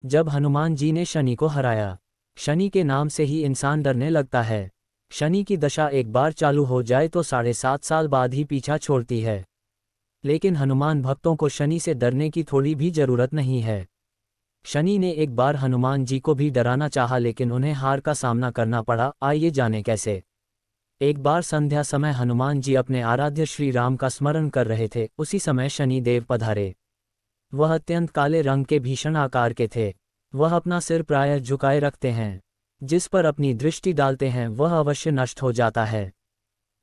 जब हनुमान जी ने शनि को हराया। शनि के नाम से ही इंसान डरने लगता है। शनि की दशा एक बार चालू हो जाए तो 7.5 साल बाद ही पीछा छोड़ती है। लेकिन हनुमान भक्तों को शनि से डरने की थोड़ी भी जरूरत नहीं है। शनि ने एक बार हनुमान जी को भी डराना चाहा लेकिन उन्हें हार का सामना करना पड़ा। आइए जाने कैसे। एक बार संध्या समय हनुमान जी अपने आराध्य श्री राम का स्मरण कर रहे थे। उसी समय शनि देव पधारे। वह अत्यंत काले रंग के भीषण आकार के थे। वह अपना सिर प्रायः झुकाए रखते हैं। जिस पर अपनी दृष्टि डालते हैं वह अवश्य नष्ट हो जाता है।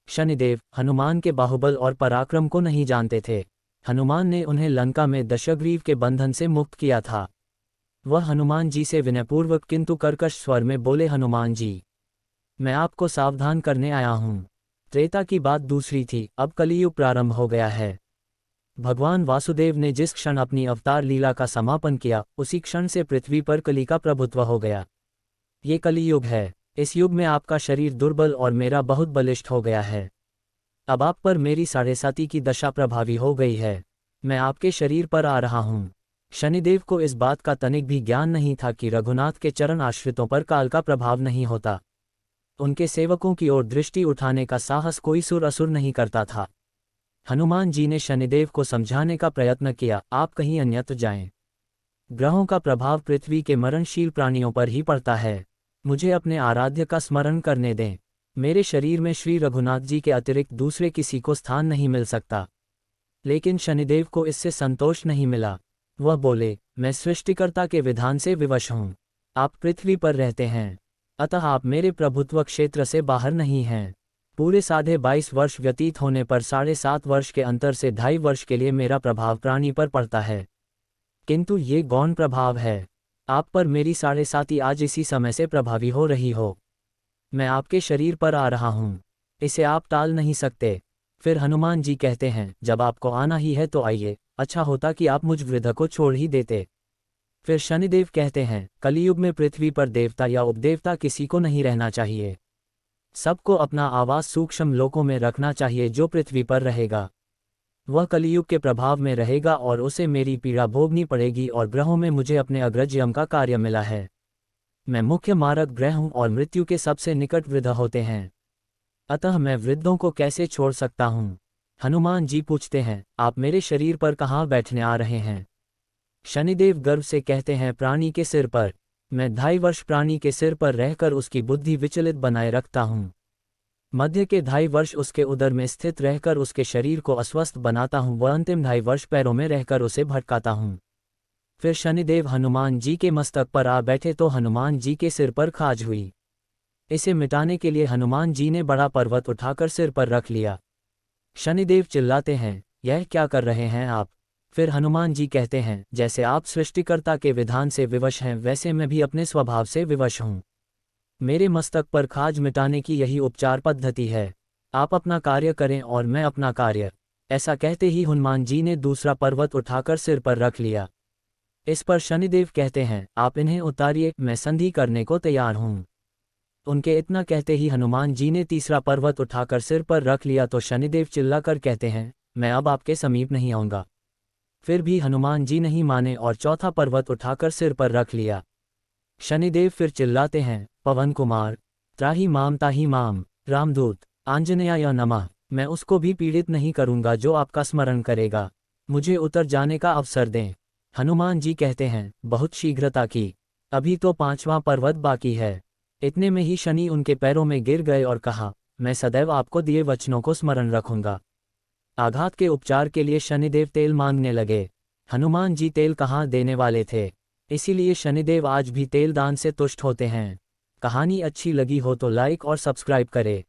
शनिदेव हनुमान के बाहुबल और पराक्रम को नहीं जानते थे। हनुमान ने उन्हें लंका में दशग्रीव के बंधन से मुक्त किया था। वह हनुमान जी से विनयपूर्वक किंतु कर्कश स्वर में बोले, हनुमान जी, मैं आपको सावधान करने आया हूँ। त्रेता की बात दूसरी थी, अब कलियुग प्रारंभ हो गया है। भगवान वासुदेव ने जिस क्षण अपनी अवतार लीला का समापन किया उसी क्षण से पृथ्वी पर कली का प्रभुत्व हो गया। ये कलियुग है। इस युग में आपका शरीर दुर्बल और मेरा बहुत बलिष्ठ हो गया है। अब आप पर मेरी 7.5 की दशा प्रभावी हो गई है। मैं आपके शरीर पर आ रहा हूँ। शनिदेव को इस बात का तनिक भी ज्ञान नहीं था कि रघुनाथ के चरण आश्रितों पर काल का प्रभाव नहीं होता। उनके सेवकों की ओर दृष्टि उठाने का साहस कोई सुर असुर नहीं करता था। हनुमान जी ने शनिदेव को समझाने का प्रयत्न किया, आप कहीं अन्यत्र जाएं। ग्रहों का प्रभाव पृथ्वी के मरणशील प्राणियों पर ही पड़ता है। मुझे अपने आराध्य का स्मरण करने दें। मेरे शरीर में श्री रघुनाथ जी के अतिरिक्त दूसरे किसी को स्थान नहीं मिल सकता। लेकिन शनिदेव को इससे संतोष नहीं मिला। वह बोले, मैं सृष्टिकर्ता के विधान से विवश हूँ। आप पृथ्वी पर रहते हैं, अतः आप मेरे प्रभुत्व क्षेत्र से बाहर नहीं हैं। पूरे 22.5 वर्ष व्यतीत होने पर 7.5 वर्ष के अंतर से 2.5 वर्ष के लिए मेरा प्रभाव प्राणी पर पड़ता है। किंतु ये गौण प्रभाव है। आप पर मेरी 7.5 आज इसी समय से प्रभावी हो रही हो। मैं आपके शरीर पर आ रहा हूँ। इसे आप टाल नहीं सकते। फिर हनुमान जी कहते हैं, जब आपको आना ही है तो आइए, अच्छा होता कि आप मुझ वृद्ध को छोड़ ही देते। फिर शनिदेव कहते हैं, कलियुग में पृथ्वी पर देवता या उपदेवता किसी को नहीं रहना चाहिए। सबको अपना आवास सूक्ष्म लोकों में रखना चाहिए। जो पृथ्वी पर रहेगा वह कलियुग के प्रभाव में रहेगा और उसे मेरी पीड़ा भोगनी पड़ेगी। और ग्रहों में मुझे अपने अग्रज यम का कार्य मिला है। मैं मुख्य मारक ग्रह हूँ और मृत्यु के सबसे निकट वृद्ध होते हैं। अतः मैं वृद्धों को कैसे छोड़ सकता हूँ। हनुमान जी पूछते हैं, आप मेरे शरीर पर कहाँ बैठने आ रहे हैं। शनिदेव गर्व से कहते हैं, प्राणी के सिर पर। मैं 2.5 वर्ष प्राणी के सिर पर रहकर उसकी बुद्धि विचलित बनाए रखता हूँ। मध्य के 2.5 वर्ष उसके उदर में स्थित रहकर उसके शरीर को अस्वस्थ बनाता हूँ व अंतिम 2.5 वर्ष पैरों में रहकर उसे भटकाता हूँ। फिर शनिदेव हनुमान जी के मस्तक पर आ बैठे तो हनुमान जी के सिर पर खाज हुई। इसे मिटाने के लिए हनुमान जी ने बड़ा पर्वत उठाकर सिर पर रख लिया। शनिदेव चिल्लाते हैं, यह क्या कर रहे हैं आप। फिर हनुमान जी कहते हैं, जैसे आप सृष्टिकर्ता के विधान से विवश हैं वैसे मैं भी अपने स्वभाव से विवश हूँ। मेरे मस्तक पर खाज मिटाने की यही उपचार पद्धति है। आप अपना कार्य करें और मैं अपना कार्य। ऐसा कहते ही हनुमान जी ने दूसरा पर्वत उठाकर सिर पर रख लिया। इस पर शनिदेव कहते हैं, आप इन्हें उतारिए, मैं संधि करने को तैयार हूँ। उनके इतना कहते ही हनुमान जी ने तीसरा पर्वत उठाकर सिर पर रख लिया तो शनिदेव चिल्लाकर कहते हैं, मैं अब आपके समीप नहीं आऊँगा। फिर भी हनुमान जी नहीं माने और चौथा पर्वत उठाकर सिर पर रख लिया। शनिदेव फिर चिल्लाते हैं, पवन कुमार, त्राहि माम ताहि माम, रामदूत, आंजनेयाय नमः। मैं उसको भी पीड़ित नहीं करूँगा जो आपका स्मरण करेगा। मुझे उतर जाने का अवसर दें। हनुमान जी कहते हैं, बहुत शीघ्रता की, अभी तो 5वां पर्वत बाकी है। इतने में ही शनि उनके पैरों में गिर गए और कहा, मैं सदैव आपको दिए वचनों को स्मरण रखूंगा। आघात के उपचार के लिए शनिदेव तेल मांगने लगे। हनुमान जी तेल कहाँ देने वाले थे, इसीलिए शनिदेव आज भी तेल दान से तुष्ट होते हैं। कहानी अच्छी लगी हो तो लाइक और सब्सक्राइब करें।